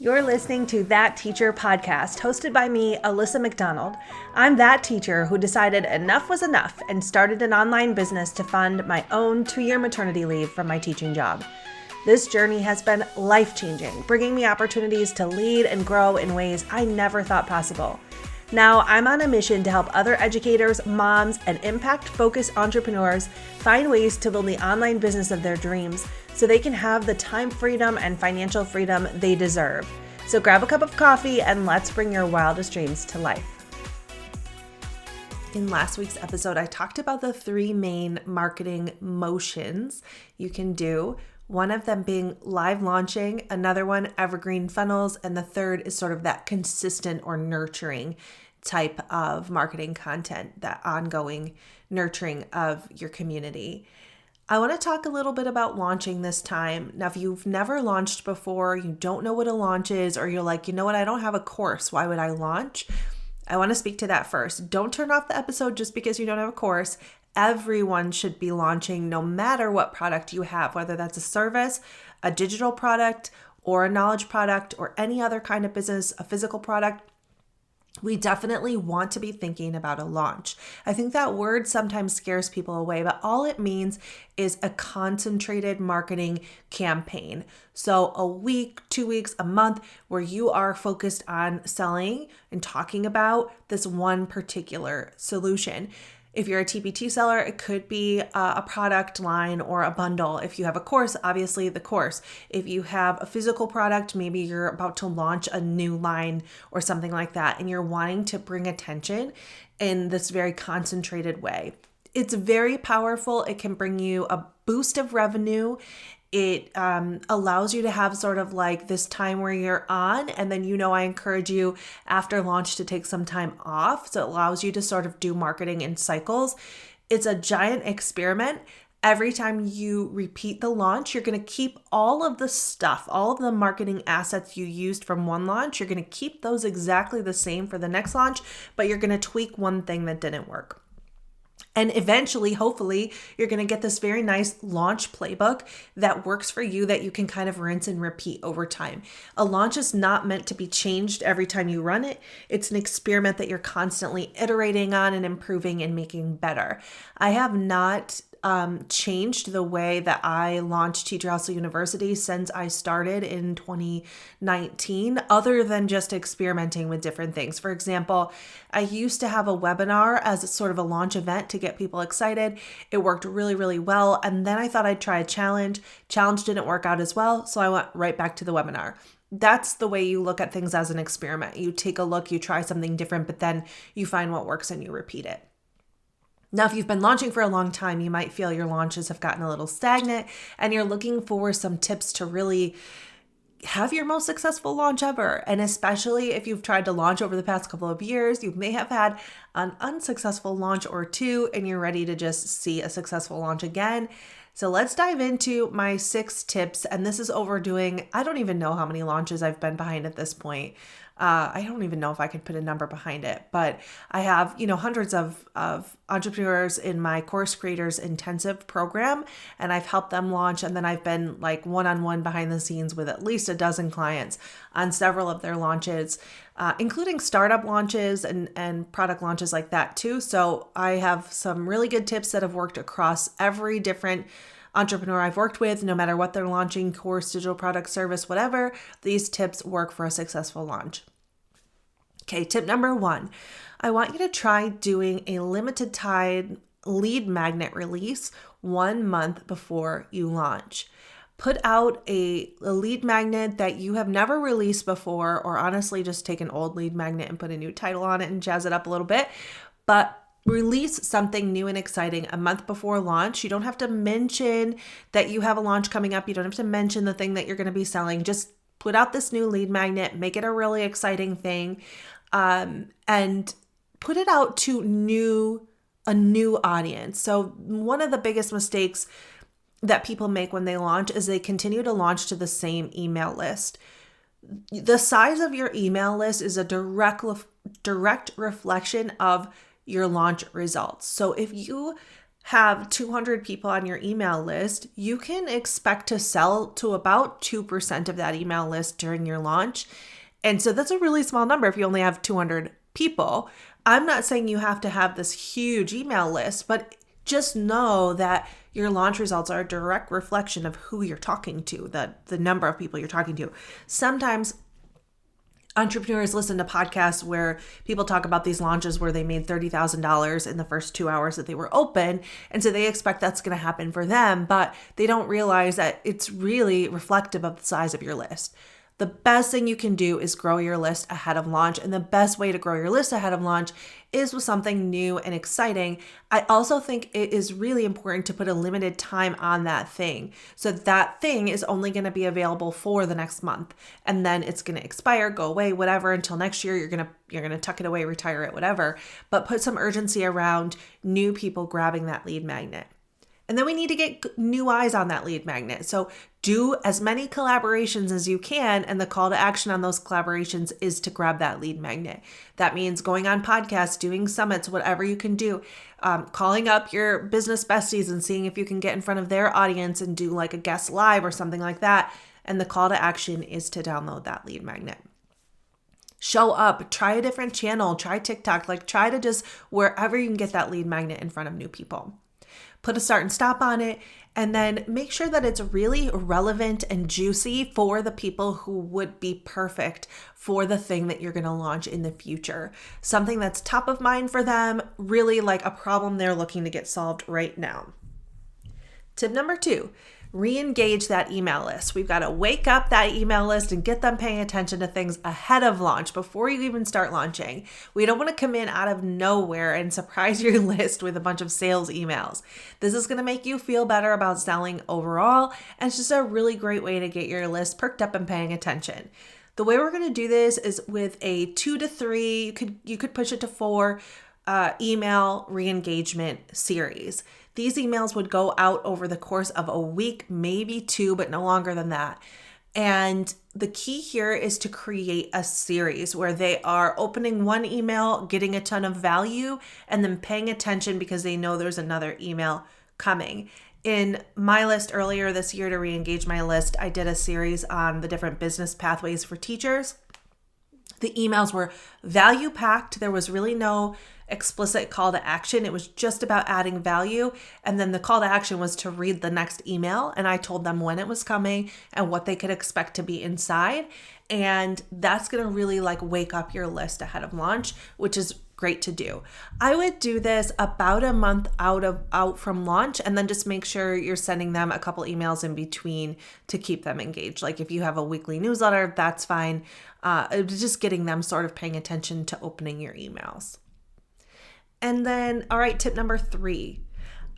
You're listening to That Teacher podcast, hosted by me, Alyssa McDonald. I'm that teacher who decided enough was enough and started an online business to fund my own 2-year maternity leave from my teaching job. This journey has been life-changing, bringing me opportunities to lead and grow in ways I never thought possible. Now, I'm on a mission to help other educators, moms, and impact-focused entrepreneurs find ways to build the online business of their dreams so they can have the time freedom and financial freedom they deserve. So grab a cup of coffee and let's bring your wildest dreams to life. In last week's episode, I talked about the 3 main marketing motions you can do. One of them being live launching, another one evergreen funnels, and the third is sort of that consistent or nurturing type of marketing content, that ongoing nurturing of your community. I want to talk a little bit about launching this time. Now, if you've never launched before, you don't know what a launch is, or you're like, you know what, I don't have a course, why would I launch? I want to speak to that first. Don't turn off the episode just because you don't have a course. Everyone should be launching no matter what product you have, whether that's a service, a digital product, or a knowledge product, or any other kind of business, a physical product. We definitely want to be thinking about a launch. I think that word sometimes scares people away, but all it means is a concentrated marketing campaign. So a week, 2 weeks, a month where you are focused on selling and talking about this one particular solution. If you're a TPT seller, it could be a product line or a bundle. If you have a course, obviously the course. If you have a physical product, maybe you're about to launch a new line or something like that, and you're wanting to bring attention in this very concentrated way. It's very powerful. It can bring you a boost of revenue. It allows you to have sort of like this time where you're on, and then I encourage you after launch to take some time off. So it allows you to sort of do marketing in cycles. It's a giant experiment. Every time you repeat the launch, you're going to keep all of the stuff, all of the marketing assets you used from one launch. You're going to keep those exactly the same for the next launch, but you're going to tweak one thing that didn't work. And eventually, hopefully, you're going to get this very nice launch playbook that works for you that you can kind of rinse and repeat over time. A launch is not meant to be changed every time you run it. It's an experiment that you're constantly iterating on and improving and making better. I have not changed the way that I launched Teacher Hustle University since I started in 2019, other than just experimenting with different things. For example, I used to have a webinar as a sort of a launch event to get people excited. It worked really, really well. And then I thought I'd try a challenge. Challenge didn't work out as well, so I went right back to the webinar. That's the way you look at things as an experiment. You take a look, you try something different, but then you find what works and you repeat it. Now, if you've been launching for a long time, you might feel your launches have gotten a little stagnant and you're looking for some tips to really have your most successful launch ever. And especially if you've tried to launch over the past couple of years, you may have had an unsuccessful launch or two and you're ready to just see a successful launch again. So let's dive into my 6 tips. And this is overdoing, I don't even know how many launches I've been behind at this point. I don't even know if I could put a number behind it, but I have, hundreds of entrepreneurs in my Course Creators Intensive program, and I've helped them launch. And then I've been like one-on-one behind the scenes with at least a dozen clients on several of their launches, including startup launches and product launches like that too. So I have some really good tips that have worked across every different entrepreneur I've worked with, no matter what they're launching, course, digital product, service, whatever. These tips work for a successful launch. Okay, tip number 1. I want you to try doing a limited time lead magnet release 1 month before you launch. Put out a lead magnet that you have never released before, or honestly, just take an old lead magnet and put a new title on it and jazz it up a little bit. But release something new and exciting a month before launch. You don't have to mention that you have a launch coming up. You don't have to mention the thing that you're going to be selling. Just put out this new lead magnet, make it a really exciting thing, and put it out to a new audience. So one of the biggest mistakes that people make when they launch is they continue to launch to the same email list. The size of your email list is a direct reflection of your launch results. So if you have 200 people on your email list, you can expect to sell to about 2% of that email list during your launch. And so that's a really small number if you only have 200 people. I'm not saying you have to have this huge email list, but just know that your launch results are a direct reflection of who you're talking to, the number of people you're talking to. Sometimes entrepreneurs listen to podcasts where people talk about these launches where they made $30,000 in the first 2 hours that they were open. And so they expect that's going to happen for them, but they don't realize that it's really reflective of the size of your list. The best thing you can do is grow your list ahead of launch. And the best way to grow your list ahead of launch is with something new and exciting. I also think it is really important to put a limited time on that thing. So that thing is only going to be available for the next month. And then it's going to expire, go away, whatever, until next year. You're going to tuck it away, retire it, whatever. But put some urgency around new people grabbing that lead magnet. And then we need to get new eyes on that lead magnet. So do as many collaborations as you can. And the call to action on those collaborations is to grab that lead magnet. That means going on podcasts, doing summits, whatever you can do, calling up your business besties and seeing if you can get in front of their audience and do like a guest live or something like that. And the call to action is to download that lead magnet. Show up, try a different channel, try TikTok, try to just wherever you can get that lead magnet in front of new people. Put a start and stop on it, and then make sure that it's really relevant and juicy for the people who would be perfect for the thing that you're going to launch in the future. Something that's top of mind for them, really like a problem they're looking to get solved right now. Tip number 2, re-engage that email list. We've got to wake up that email list and get them paying attention to things ahead of launch before you even start launching. We don't want to come in out of nowhere and surprise your list with a bunch of sales emails. This is going to make you feel better about selling overall, and it's just a really great way to get your list perked up and paying attention. The way we're going to do this is with a 2 to 3, you could push it to 4 email re-engagement series. These emails would go out over the course of a week, maybe 2, but no longer than that. And the key here is to create a series where they are opening one email, getting a ton of value, and then paying attention because they know there's another email coming. In my list earlier this year to re-engage my list, I did a series on the different business pathways for teachers. The emails were value packed. There was really no explicit call to action. It was just about adding value. And then the call to action was to read the next email. And I told them when it was coming and what they could expect to be inside. And that's going to really wake up your list ahead of launch, which is great to do. I would do this about a month out from launch, and then just make sure you're sending them a couple emails in between to keep them engaged. Like if you have a weekly newsletter, that's fine. Just getting them sort of paying attention to opening your emails. And then, all right, tip number 3,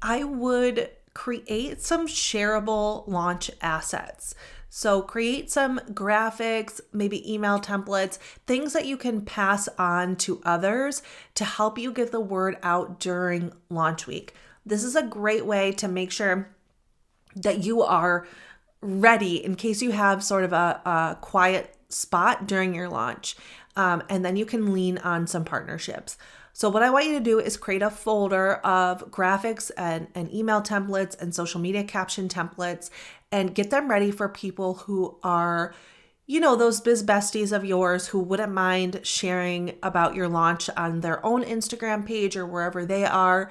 I would create some shareable launch assets. So create some graphics, maybe email templates, things that you can pass on to others to help you get the word out during launch week. This is a great way to make sure that you are ready in case you have sort of a quiet spot during your launch. And then you can lean on some partnerships. So what I want you to do is create a folder of graphics and email templates and social media caption templates and get them ready for people who are, those biz besties of yours who wouldn't mind sharing about your launch on their own Instagram page or wherever they are.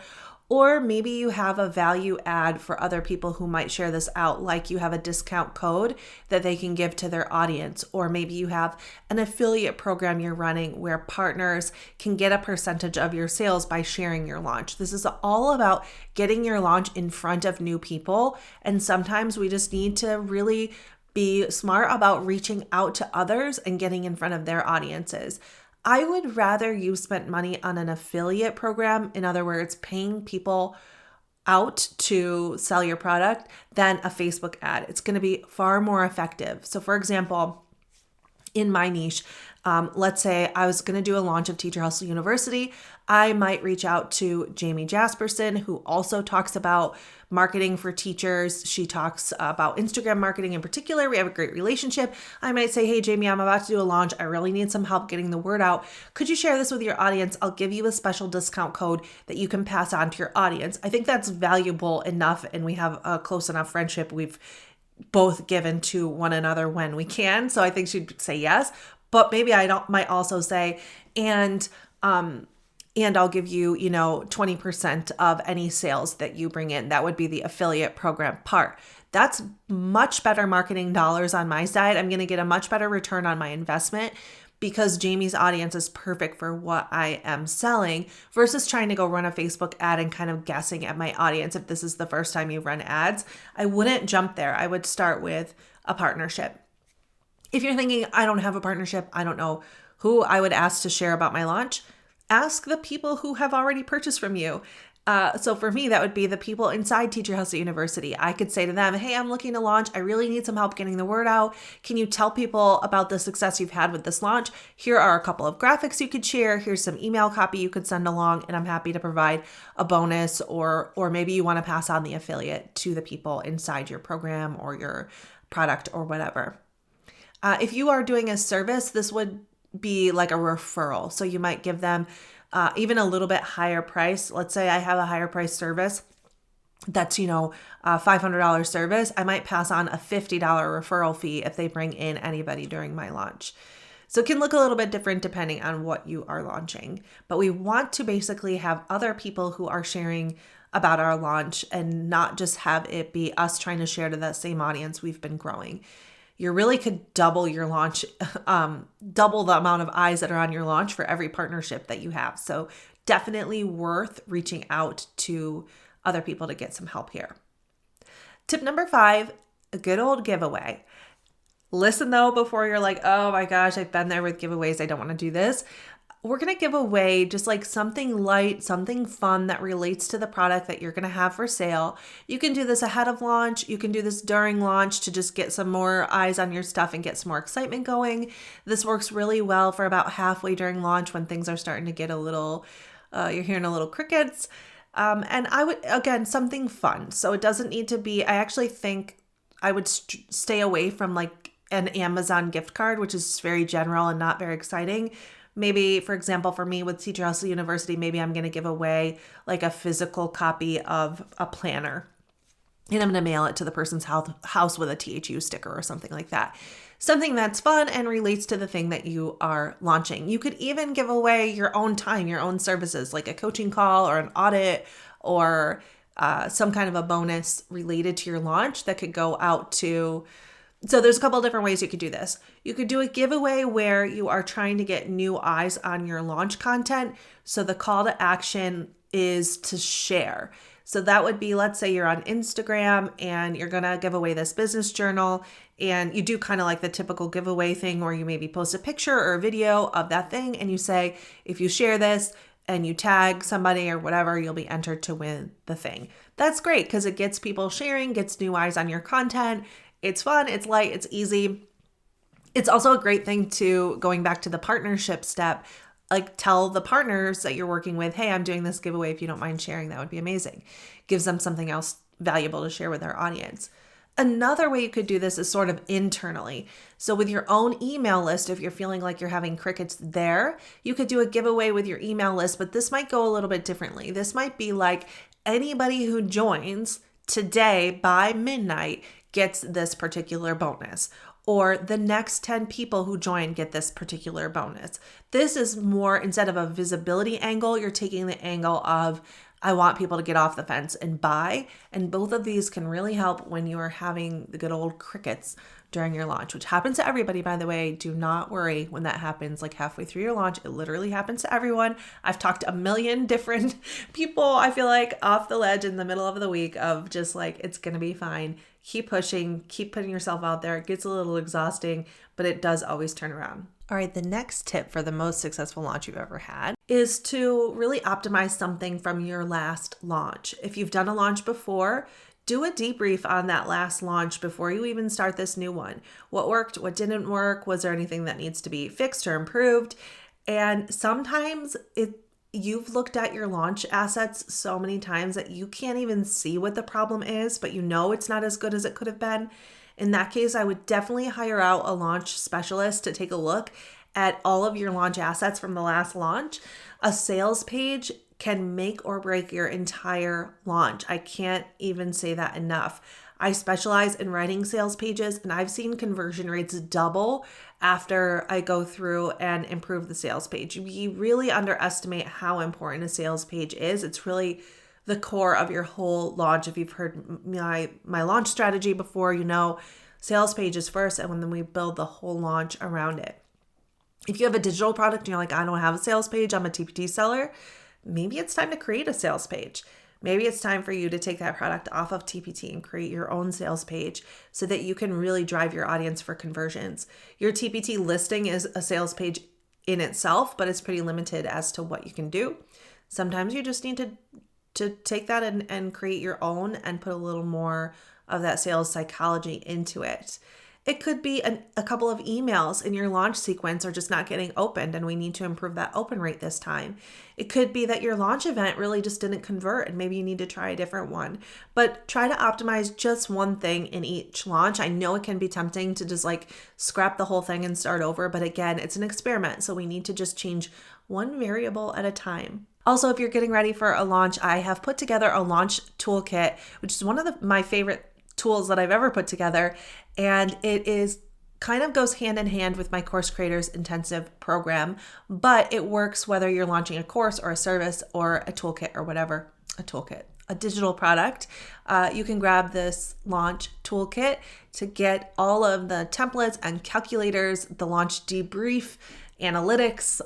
Or maybe you have a value add for other people who might share this out, like you have a discount code that they can give to their audience. Or maybe you have an affiliate program you're running where partners can get a percentage of your sales by sharing your launch. This is all about getting your launch in front of new people. And sometimes we just need to really be smart about reaching out to others and getting in front of their audiences. I would rather you spent money on an affiliate program, in other words, paying people out to sell your product, than a Facebook ad. It's going to be far more effective. So for example, in my niche. Let's say I was going to do a launch of Teacher Hustle University. I might reach out to Jamie Jasperson, who also talks about marketing for teachers. She talks about Instagram marketing in particular. We have a great relationship. I might say, hey, Jamie, I'm about to do a launch. I really need some help getting the word out. Could you share this with your audience? I'll give you a special discount code that you can pass on to your audience. I think that's valuable enough, and we have a close enough friendship. We've both given to one another when we can. So I think she'd say yes. But maybe might also say, and I'll give you, 20% of any sales that you bring in. That would be the affiliate program part. That's much better marketing dollars on my side. I'm going to get a much better return on my investment because Jamie's audience is perfect for what I am selling versus trying to go run a Facebook ad and kind of guessing at my audience. If this is the first time you run ads, I wouldn't jump there. I would start with a partnership. If you're thinking, I don't have a partnership, I don't know who I would ask to share about my launch, ask the people who have already purchased from you. So for me, that would be the people inside Teacher Hustle University. I could say to them, hey, I'm looking to launch. I really need some help getting the word out. Can you tell people about the success you've had with this launch? Here are a couple of graphics you could share. Here's some email copy you could send along, and I'm happy to provide a bonus, or maybe you want to pass on the affiliate to the people inside your program or your product or whatever. If you are doing a service, this would be like a referral. So you might give them even a little bit higher price. Let's say I have a higher price service that's, a $500 service. I might pass on a $50 referral fee if they bring in anybody during my launch. So it can look a little bit different depending on what you are launching. But we want to basically have other people who are sharing about our launch and not just have it be us trying to share to that same audience we've been growing. You really could double your launch, double the amount of eyes that are on your launch for every partnership that you have. So definitely worth reaching out to other people to get some help here. Tip number 5, a good old giveaway. Listen though, before you're like, oh my gosh, I've been there with giveaways. I don't want to do this. We're going to give away just like something light, something fun that relates to the product that you're going to have for sale. You can do this ahead of launch. You can do this during launch to just get some more eyes on your stuff and get some more excitement going. This works really well for about halfway during launch when things are starting to get a little, you're hearing a little crickets. And I would, again, something fun. So it doesn't need to be, I actually think I would stay away from like an Amazon gift card, which is very general and not very exciting. Maybe, for example, for me with Teacher Hustle University, maybe I'm going to give away like a physical copy of a planner and I'm going to mail it to the person's house with a THU sticker or something like that. Something that's fun and relates to the thing that you are launching. You could even give away your own time, your own services, like a coaching call or an audit or some kind of a bonus related to your launch that could go out to. So there's a couple of different ways you could do this. You could do a giveaway where you are trying to get new eyes on your launch content. So the call to action is to share. So that would be, let's say you're on Instagram and you're going to give away this business journal and you do kind of like the typical giveaway thing where you maybe post a picture or a video of that thing and you say, if you share this and you tag somebody or whatever, you'll be entered to win the thing. That's great because it gets people sharing, gets new eyes on your content. It's fun, it's light, it's easy. It's also a great thing to, going back to the partnership step, like tell the partners that you're working with, hey, I'm doing this giveaway. If you don't mind sharing, that would be amazing. Gives them something else valuable to share with their audience. Another way you could do this is sort of internally. So with your own email list, if you're feeling like you're having crickets there, you could do a giveaway with your email list, but this might go a little bit differently. This might be like anybody who joins today by midnight gets this particular bonus, or the next 10 people who join get this particular bonus. This is more, instead of a visibility angle, you're taking the angle of, I want people to get off the fence and buy. And both of these can really help when you are having the good old crickets during your launch, which happens to everybody, by the way. Do not worry when that happens, like halfway through your launch. It literally happens to everyone. I've talked to a million different people, I feel like, off the ledge in the middle of the week of just like, it's going to be fine. Keep pushing, keep putting yourself out there. It gets a little exhausting, but it does always turn around. All right, the next tip for the most successful launch you've ever had is to really optimize something from your last launch. If you've done a launch before, Do a debrief on that last launch before you even start this new one. What worked? What didn't work? Was there anything that needs to be fixed or improved? And sometimes you've looked at your launch assets so many times that you can't even see what the problem is, but you know it's not as good as it could have been. In that case, I would definitely hire out a launch specialist to take a look at all of your launch assets from the last launch. A sales page can make or break your entire launch. I can't even say that enough. I specialize in writing sales pages, and I've seen conversion rates double after I go through and improve the sales page. We really underestimate how important a sales page is. It's really the core of your whole launch. If you've heard my launch strategy before, you know sales page is first, and then we build the whole launch around it. If you have a digital product and you're like, I don't have a sales page, I'm a TPT seller, maybe it's time to create a sales page. Maybe it's time for you to take that product off of TPT and create your own sales page so that you can really drive your audience for conversions. Your TPT listing is a sales page in itself, but it's pretty limited as to what you can do. Sometimes you just need to take that and create your own and put a little more of that sales psychology into it. It could be a couple of emails in your launch sequence are just not getting opened, and we need to improve that open rate this time. It could be that your launch event really just didn't convert, and maybe you need to try a different one. But try to optimize just one thing in each launch. I know it can be tempting to just like scrap the whole thing and start over, but again, it's an experiment, so we need to just change one variable at a time. Also, if you're getting ready for a launch, I have put together a launch toolkit, which is one of my favorite tools that I've ever put together. And it is kind of goes hand in hand with my Course Creators Intensive program, but it works whether you're launching a course or a service or a toolkit or whatever, a digital product. You can grab this launch toolkit to get all of the templates and calculators, the launch debrief, analytics,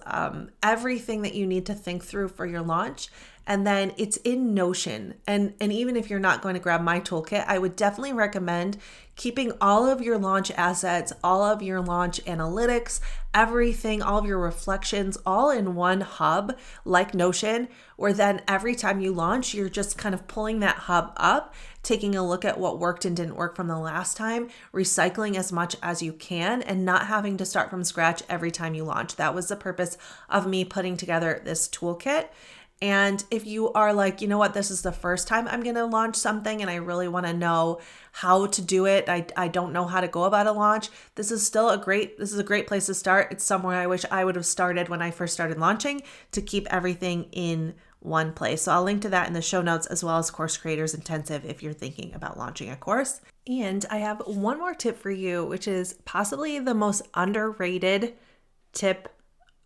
everything that you need to think through for your launch. And then it's in Notion. And even if you're not going to grab my toolkit, I would definitely recommend keeping all of your launch assets, all of your launch analytics, everything, all of your reflections, all in one hub like Notion, where then every time you launch, you're just kind of pulling that hub up, taking a look at what worked and didn't work from the last time, recycling as much as you can, and not having to start from scratch every time you launch. That was the purpose of me putting together this toolkit. And if you are like, you know what, this is the first time I'm going to launch something and I really want to know how to do it. I don't know how to go about a launch. This is a great place to start. It's somewhere I wish I would have started when I first started launching, to keep everything in one place. So I'll link to that in the show notes, as well as Course Creators Intensive if you're thinking about launching a course. And I have one more tip for you, which is possibly the most underrated tip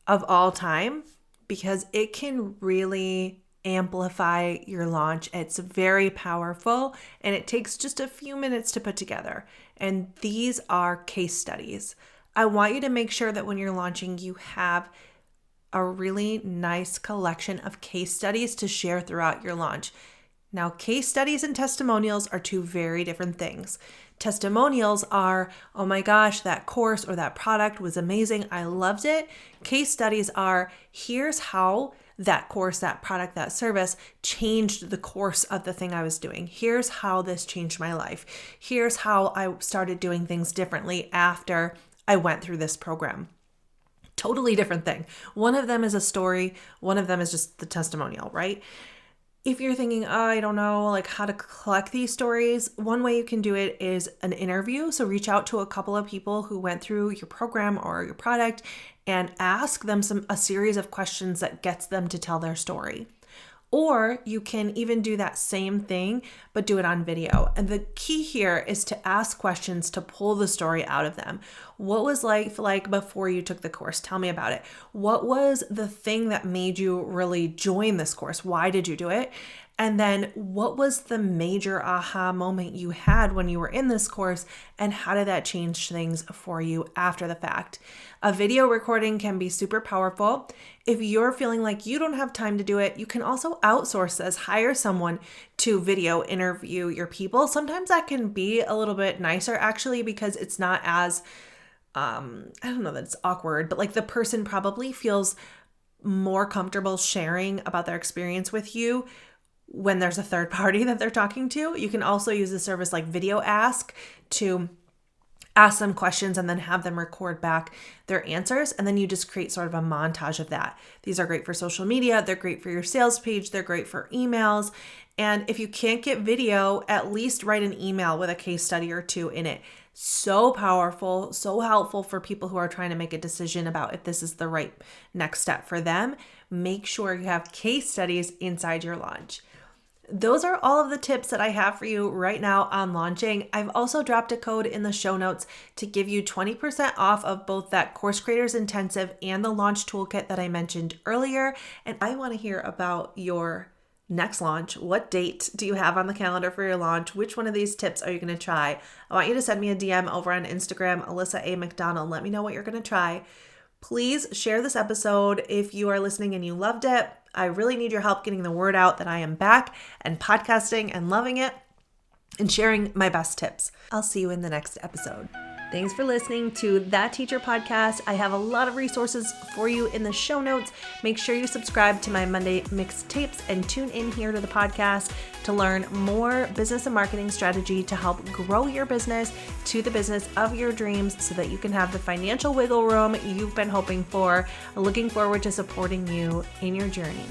of all time, because it can really amplify your launch. It's very powerful and it takes just a few minutes to put together. And these are case studies. I want you to make sure that when you're launching, you have a really nice collection of case studies to share throughout your launch. Now, case studies and testimonials are two very different things. Testimonials are, oh my gosh, that course or that product was amazing, I loved it. Case studies are, here's how that course, that product, that service changed the course of the thing I was doing. Here's how this changed my life. Here's how I started doing things differently after I went through this program. Totally different thing. One of them is a story, one of them is just the testimonial, right? If you're thinking, oh, I don't know, like how to collect these stories, one way you can do it is an interview. So reach out to a couple of people who went through your program or your product and ask them a series of questions that gets them to tell their story. Or you can even do that same thing, but do it on video. And the key here is to ask questions to pull the story out of them. What was life like before you took the course? Tell me about it. What was the thing that made you really join this course? Why did you do it? And then what was the major aha moment you had when you were in this course, and how did that change things for you after the fact? A video recording can be super powerful. If you're feeling like you don't have time to do it, you can also outsource this, hire someone to video interview your people. Sometimes that can be a little bit nicer actually, because it's not as, I don't know that it's awkward, but like the person probably feels more comfortable sharing about their experience with you when there's a third party that they're talking to. You can also use a service like Video Ask to ask them questions and then have them record back their answers. And then you just create sort of a montage of that. These are great for social media. They're great for your sales page. They're great for emails. And if you can't get video, at least write an email with a case study or two in it. So powerful, so helpful for people who are trying to make a decision about if this is the right next step for them. Make sure you have case studies inside your launch. Those are all of the tips that I have for you right now on launching. I've also dropped a code in the show notes to give you 20% off of both that Course Creators Intensive and the launch toolkit that I mentioned earlier. And I want to hear about your next launch. What date do you have on the calendar for your launch? Which one of these tips are you going to try? I want you to send me a DM over on Instagram, Alyssa A. McDonald. Let me know what you're going to try. Please share this episode if you are listening and you loved it. I really need your help getting the word out that I am back and podcasting and loving it and sharing my best tips. I'll see you in the next episode. Thanks for listening to That Teacher Podcast. I have a lot of resources for you in the show notes. Make sure you subscribe to my Monday mixtapes and tune in here to the podcast to learn more business and marketing strategy to help grow your business to the business of your dreams so that you can have the financial wiggle room you've been hoping for. Looking forward to supporting you in your journey.